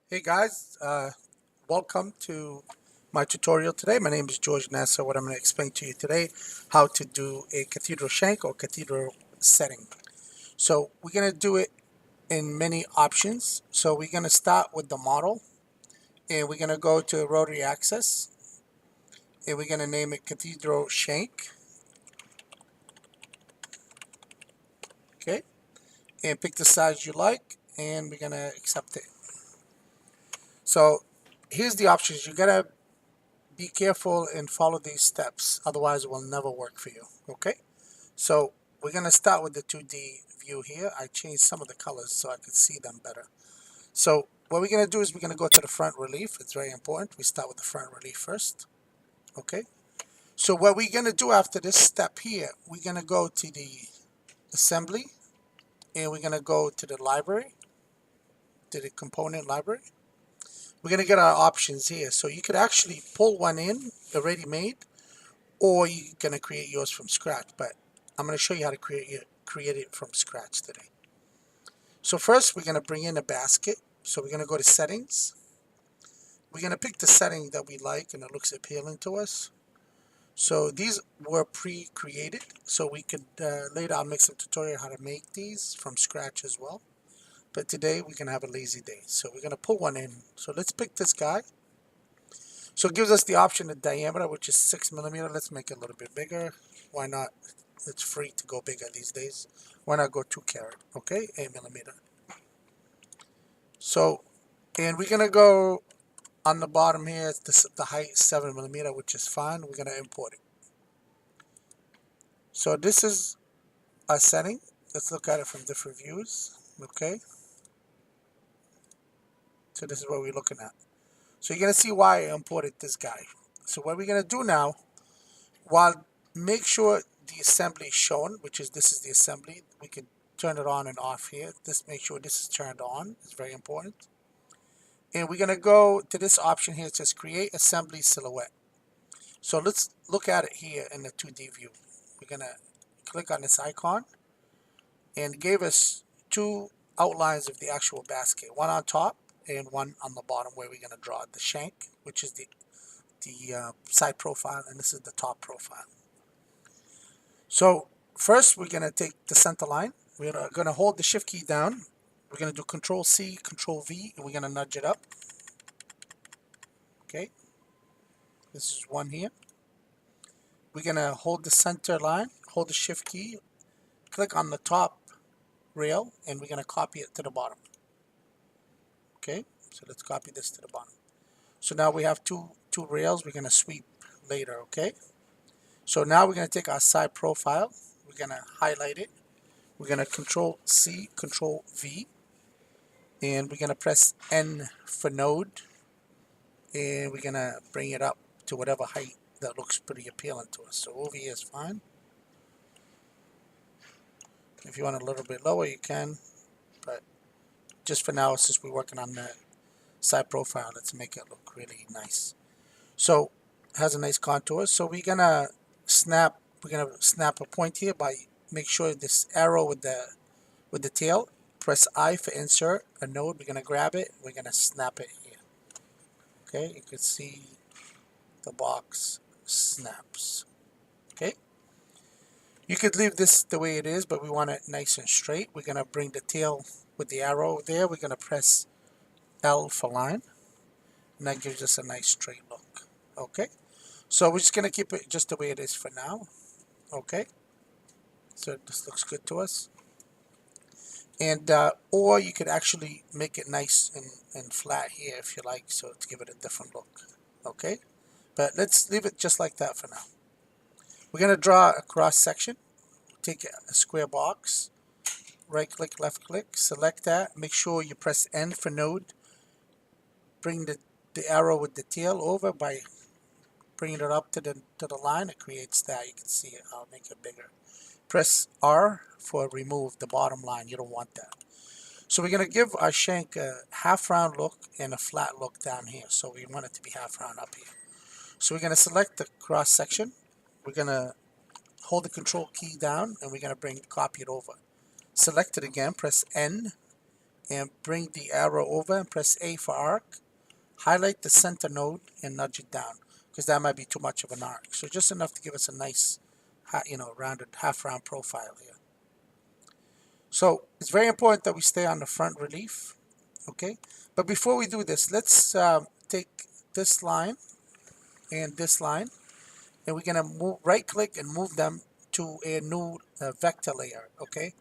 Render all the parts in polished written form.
Hey guys, welcome to my tutorial today. My name is George Nasser. What I'm going to explain to you today, how to do a cathedral shank or cathedral setting. So we're going to do it in many options. So we're going to start with the model and we're going to go to rotary axis and we're going to name it cathedral shank. Okay, and pick the size you like and we're going to accept it. So here's the options. You got to be careful and follow these steps, otherwise it will never work for you. Okay, so we're going to start with the 2D view here. I changed some of the colors so I could see them better. So what we're going to do is we're going to go to the front relief. It's very important we start with the front relief first. Okay, so what we're going to do after this step here, we're going to go to the assembly and we're going to go to the library, to the component library. We're going to get our options here, so you could actually pull one in already made, or you're going to create yours from scratch, but I'm going to show you how to create it from scratch today. So first we're going to bring in a basket. So we're going to go to settings. We're going to pick the setting that we like and it looks appealing to us. So these were pre-created, so we could later I'll make some tutorial how to make these from scratch as well. But today we're going to have a lazy day, so we're going to put one in. So let's pick this guy. So it gives us the option of diameter, which is 6 millimeter. Let's make it a little bit bigger. Why not? It's free to go bigger these days. Why not go 2 carat? Okay, 8 millimeter. So, and we're gonna go on the bottom here. The height 7 millimeter, which is fine. We're gonna import it. So this is our setting. Let's look at it from different views. Okay. So this is what we're looking at. So you're gonna see why I imported this guy. So what we're gonna do now, while make sure the assembly is shown, which is this is the assembly. We can turn it on and off here. Just make sure this is turned on. It's very important. And we're going to go to this option here. It says create assembly silhouette. So let's look at it here in the 2D view. We're going to click on this icon and it gave us two outlines of the actual basket. One on top and one on the bottom where we're going to draw the shank, which is the side profile, and this is the top profile. So first we're going to take the center line. We're going to hold the shift key down. We're going to do Control C, Control V, and we're going to nudge it up. Okay, this is one here. We're going to hold the center line, hold the shift key, click on the top rail, and we're going to copy it to the bottom. Okay, so let's copy this to the bottom. So now we have two rails. We're going to sweep later. Okay, so now we're going to take our side profile. We're going to highlight it. We're going to Control C, Control V, and we're going to press N for node, and we're going to bring it up to whatever height that looks pretty appealing to us. So over here is fine. If you want a little bit lower, you can, but just for now, since we're working on the side profile, let's make it look really nice. So it has a nice contour. So we're gonna snap a point here by make sure this arrow with the tail. Press I for insert a node. We're gonna grab it. We're gonna snap it here. Okay, you can see the box snaps. Okay, you could leave this the way it is, but we want it nice and straight. We're gonna bring the tail with the arrow there. We're gonna press L for line, and that gives us a nice straight look. Okay, so we're just gonna keep it just the way it is for now. Okay, so this looks good to us. And or you could actually make it nice and flat here if you like, so to give it a different look. Okay, but let's leave it just like that for now. We're going to draw a cross section. Take a square box, right click, left click, select that, make sure you press N for node, bring the arrow with the tail over by bringing it up to the line. It creates that. You can see it. I'll make it bigger. Press R for remove the bottom line. You don't want that. So we're going to give our shank a half round look and a flat look down here. So we want it to be half round up here. So we're going to select the cross section. We're going to hold the control key down and we're going to copy it over. Select it again, press N, and bring the arrow over and press A for arc. Highlight the center node and nudge it down because that might be too much of an arc. So just enough to give us a nice, rounded half round profile here. So it's very important that we stay on the front relief, okay? But before we do this, let's take this line and this line, and we're gonna move right click and move them to a new vector layer, okay?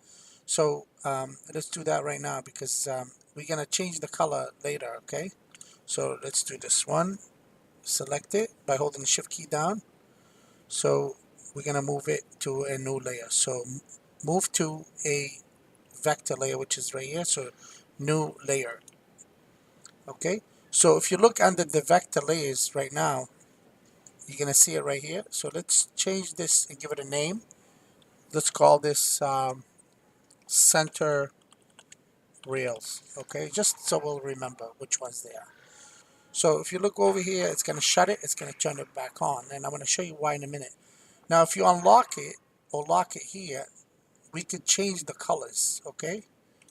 So let's do that right now because we're gonna change the color later, okay? So let's do this one. Select it by holding the shift key down. So we're gonna move it to a new layer. So move to a vector layer, which is right here. So new layer. Okay. So if you look under the vector layers right now, you're gonna see it right here. So let's change this and give it a name. Let's call this center rails. Okay, just so we'll remember which ones they are. So if you look over here, it's going to shut it. It's going to turn it back on. And I'm going to show you why in a minute. Now, if you unlock it or lock it here, we could change the colors, okay?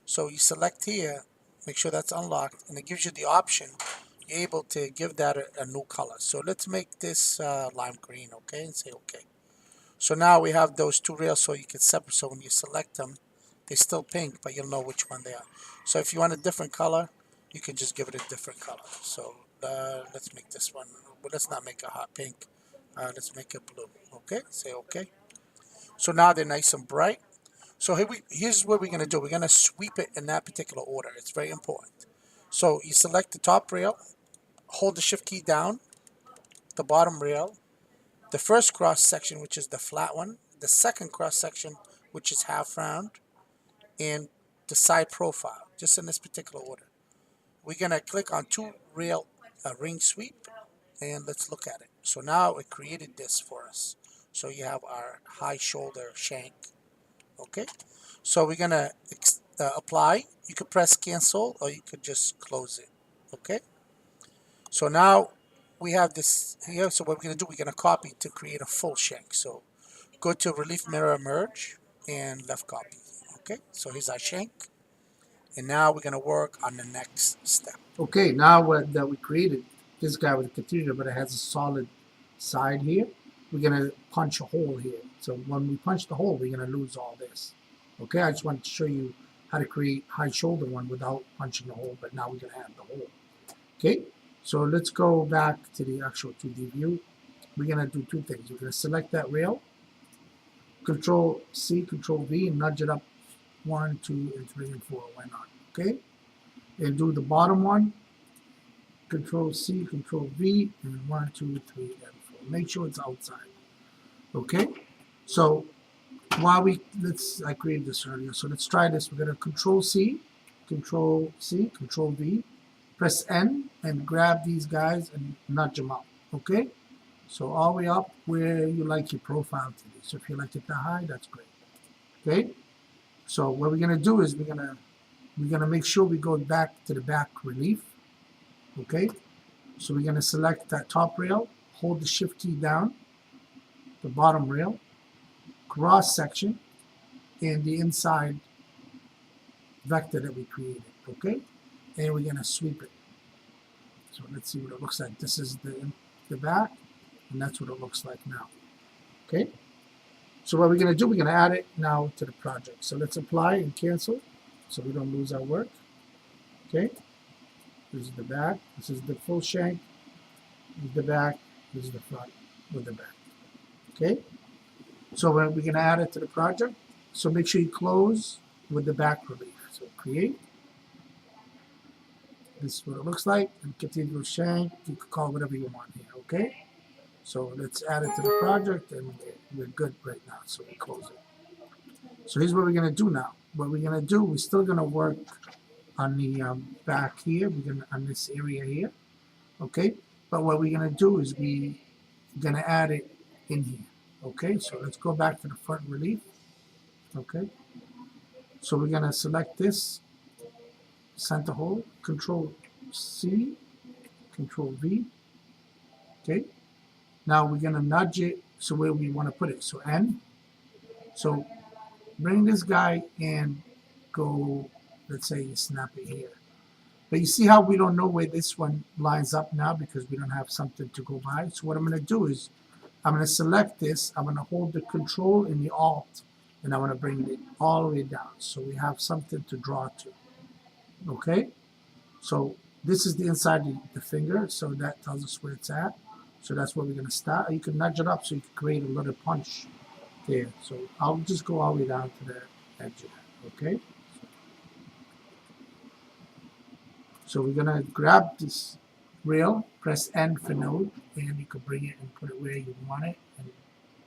So you select here, make sure that's unlocked, and it gives you the option. You're able to give that a new color. So let's make this lime green, okay? And say okay. So now we have those two rails so you can separate. So when you select them, they're still pink, but you'll know which one they are. So if you want a different color, you can just give it a different color. So let's make this one, but let's not make a hot pink. Let's make it blue. Okay, say okay. So now they're nice and bright. So here's what we're gonna do. We're gonna sweep it in that particular order. It's very important. So you select the top rail, hold the shift key down, the bottom rail, the first cross section, which is the flat one, the second cross section, which is half round, and the side profile, just in this particular order. We're gonna click on two rail ring sweep, and let's look at it. So now it created this for us. So you have our high shoulder shank, okay? So we're gonna apply. You could press cancel or you could just close it, okay? So now we have this here. So what we're gonna do, we're gonna copy to create a full shank. So go to relief mirror merge and left copy, okay? So here's our shank. And now we're gonna work on the next step. Okay, now that we created this guy with a cathedral, but it has a solid side here, we're gonna punch a hole here. So when we punch the hole, we're gonna lose all this. Okay, I just wanted to show you how to create high shoulder one without punching the hole, but now we're gonna add the hole. Okay, so let's go back to the actual 2D view. We're gonna do two things. We're gonna select that rail, Control C, Control V, and nudge it up 1, 2, and 3, and 4. Why not? Okay, and do the bottom one, Control C, Control V, and 1, 2, 3, and 4. Make sure it's outside. Okay, so while I created this earlier, so let's try this. We're gonna Control C, Control C, Control V, press N, and grab these guys and nudge them up. Okay, so all the way up where you like your profile to be. So if you like it that high, that's great. Okay, so what we're gonna do is we're gonna make sure we go back to the back relief. Okay, so we're gonna select that top rail, hold the shift key down, the bottom rail, cross section, and the inside vector that we created. Okay, and we're gonna sweep it. So let's see what it looks like. This is the back, and that's what it looks like now. Okay, so what we're gonna do, we're gonna add it now to the project. So let's apply and cancel so we don't lose our work. Okay, this is the back, this is the full shank, this is the back, this is the front with the back. Okay, so we're gonna add it to the project. So make sure you close with the back relief. So create. This is what it looks like. And Cathedral shank, you can call it whatever you want here, okay? So let's add it to the project, and we're good right now. So we close it. So here's what we're gonna do now. What we're gonna do, we're still gonna work on the back here. We're gonna on this area here, okay? But what we're gonna do is we're gonna add it in here, okay? So let's go back to the front relief, okay? So we're gonna select this center hole, Control C, Control V. Okay. Now we're gonna nudge it so where we want to put it. So N. So bring this guy and go let's say you snap it here. But you see how we don't know where this one lines up now because we don't have something to go by. So what I'm going to do is I'm going to select this. I'm going to hold the control and the alt, and I'm going to bring it all the way down. So we have something to draw to. Okay? So this is the inside of the finger, so that tells us where it's at. So that's where we're going to start. You can nudge it up so you can create a little punch there. So I'll just go all the way down to the edge of that. Okay? So we're going to grab this rail, press N for node, and you can bring it and put it where you want it, and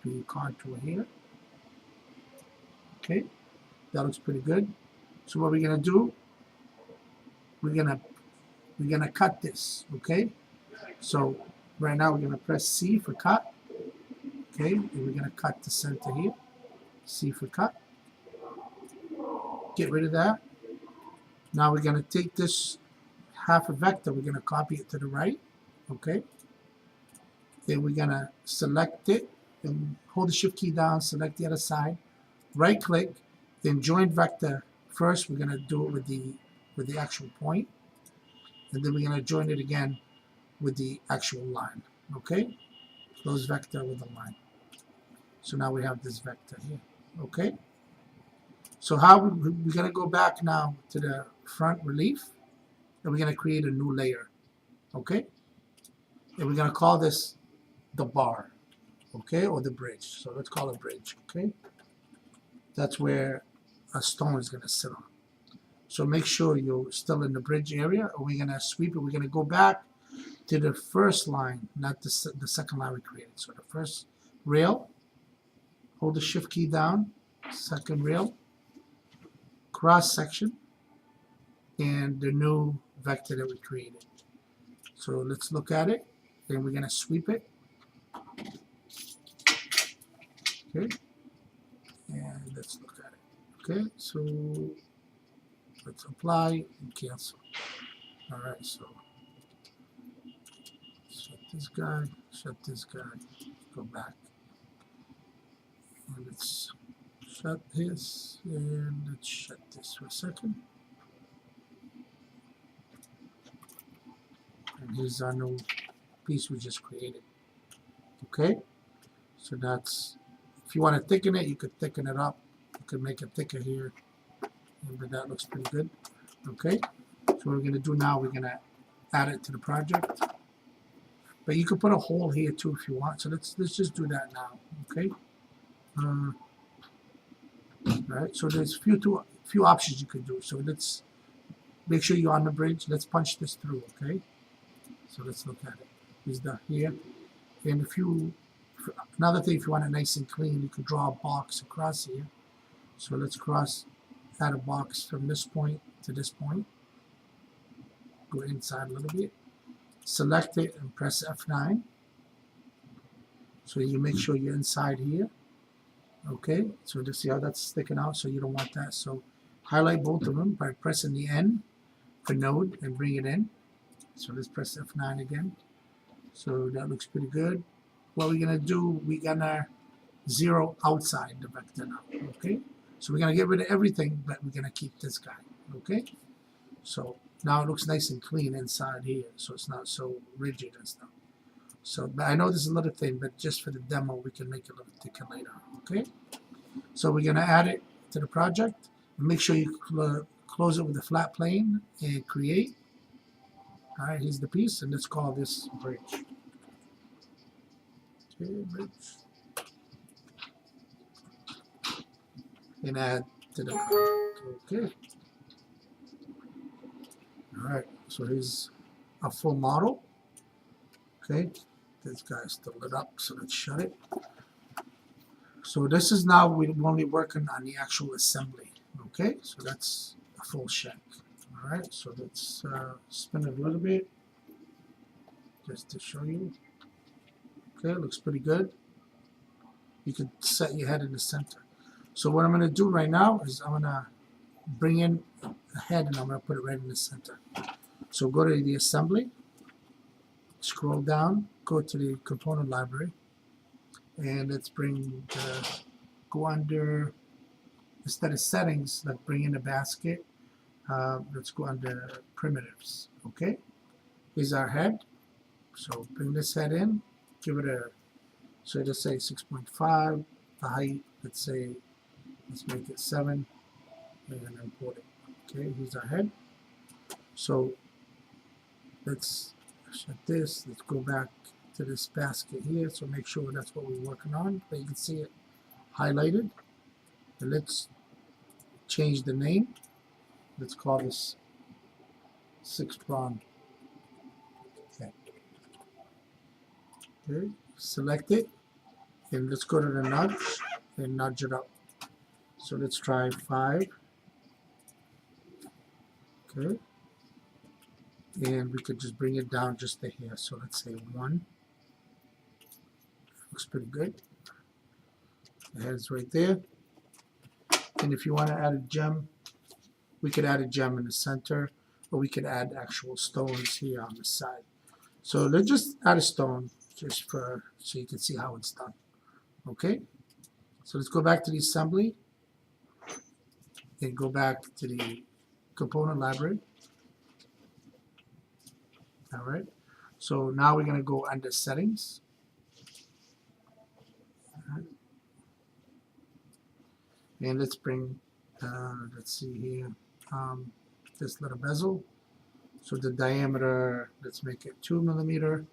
do your contour here. Okay, that looks pretty good. So what we're going to do, we're gonna cut this. Okay, so right now we're going to press C for cut. Okay, and we're going to cut the center here. C for cut. Get rid of that. Now we're going to take this half a vector, we're going to copy it to the right. Okay, then we're going to select it and hold the shift key down, select the other side, right click, then join vector. First we're going to do it with the actual point, and then we're going to join it again with the actual line. Okay, close vector with the line. So now we have this vector here. Okay, so how we're going to go back now to the front relief, and we're going to create a new layer. Okay, and we're going to call this the bar, okay, or the bridge. So let's call it bridge. Okay, that's where a stone is going to sit on. So make sure you're still in the bridge area, or we're going to sweep it. We're going to go back to the first line, not the second line we created. So the first rail, hold the shift key down, second rail, cross section, and the new vector that we created. So let's look at it. Then we're going to sweep it. Okay, and let's look at it. Okay, so let's apply and cancel. All right, so shut this guy, go back. And let's shut this, and let's shut this for a second. And here's our new piece we just created. Okay, so that's, if you want to thicken it, you could thicken it up. You could make it thicker here, but that looks pretty good. Okay, so what we're going to do now, we're going to add it to the project. But you could put a hole here too if you want. So let's just do that now. Okay. All right. So there's few options you could do. So let's make sure you're on the bridge. Let's punch this through. Okay. So let's look at it. Here's the here, and another thing, if you want it nice and clean, you could draw a box across here. So let's add a box from this point to this point. Go inside a little bit. Select it and press F9. So you make sure you're inside here. Okay, so just see how that's sticking out, so you don't want that. So highlight both of them by pressing the N for node and bring it in. So let's press F9 again. So that looks pretty good. What we're gonna do, we're gonna zero outside the vector now. Okay, so we're gonna get rid of everything, but we're gonna keep this guy. Okay, so now it looks nice and clean inside here, so it's not so rigid and stuff. So, but I know this is a little thin, but just for the demo, we can make it a little thicker later. Okay, so we're gonna add it to the project, and make sure you close it with a flat plane and create. All right, here's the piece, and let's call this bridge. Okay, bridge. And add to the project. Okay. All right, so here's a full model. Okay, this guy's still lit up, so let's shut it. So this is now we're only working on the actual assembly. Okay, so that's a full shank. All right, so let's spin it a little bit just to show you. Okay, it looks pretty good. You can set your head in the center. So what I'm going to do right now is I'm going to bring in a head, and I'm going to put it right in the center. So go to the assembly, scroll down, go to the component library, and let's go under, instead of settings, let's bring in a basket. Let's go under primitives. Okay, here's our head. So bring this head in, give it a, so let's say 6.5. The height, let's say, let's make it 7, and then import it. Okay, here's our head. So let's shut this. Let's go back to this basket here. So make sure that's what we're working on. But you can see it highlighted. And let's change the name. Let's call this 6-prong. Okay, select it, and let's go to the nudge and nudge it up. So let's try 5. Okay, and we could just bring it down just to here. So let's say 1. Looks pretty good. The head's right there. And if you want to add a gem, we could add a gem in the center, or we could add actual stones here on the side. So let's just add a stone just for so you can see how it's done. Okay, so let's go back to the assembly and go back to the component library. All right, so now we're going to go under settings. And let's bring, let's see here, this little bezel. So the diameter, let's make it 2 millimeter,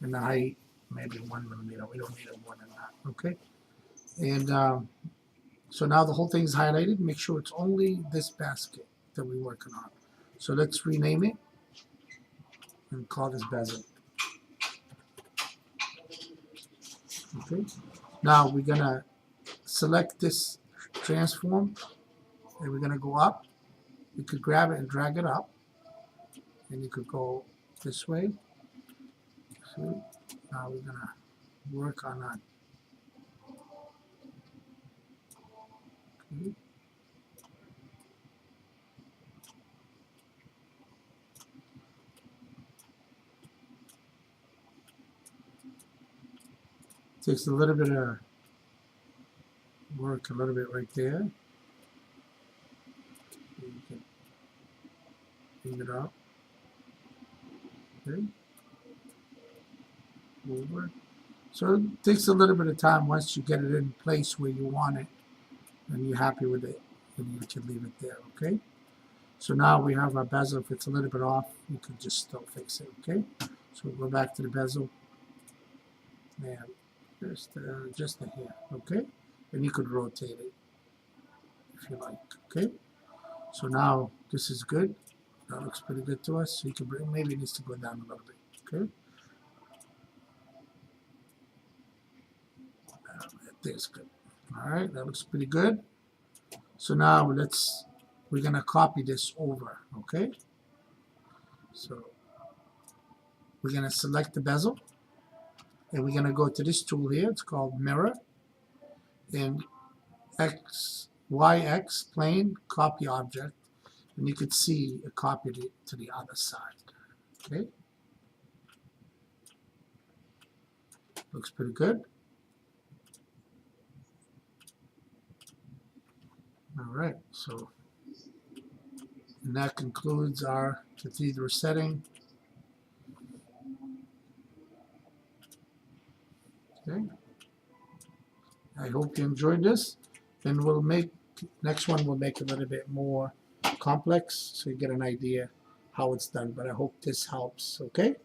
and the height maybe 1 millimeter. We don't need it more than that. Okay, and so now the whole thing is highlighted. Make sure it's only this basket that we're working on. So let's rename it and call this bezel. Okay, now we're gonna select this transform, and we're gonna go up. You could grab it and drag it up, and you could go this way. So now we're gonna work on that. Okay. Takes a little bit of work, a little bit right there. You can bring it up. Okay. Over. So it takes a little bit of time once you get it in place where you want it and you're happy with it, and you can leave it there. Okay. So now we have our bezel. If it's a little bit off, you can just still fix it. Okay. So we'll go back to the bezel. And just to here. Okay. And you could rotate it if you like. Okay. So now this is good. That looks pretty good to us. So you can bring, maybe it needs to go down a little bit. Okay. That's good. All right, that looks pretty good. So now we're gonna copy this over. Okay. So we're gonna select the bezel, and we're gonna go to this tool here. It's called mirror, and YX plane copy object, and you could see it copied it to the other side. Okay. Looks pretty good. All right, so and that concludes our Cathedral setting. Okay. I hope you enjoyed this. Then we'll make next one. We'll make a little bit more complex, so you get an idea how it's done. But I hope this helps. Okay.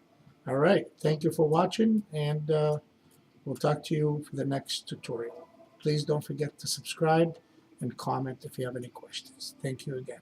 All right. Thank you for watching, and we'll talk to you for the next tutorial. Please don't forget to subscribe and comment if you have any questions. Thank you again.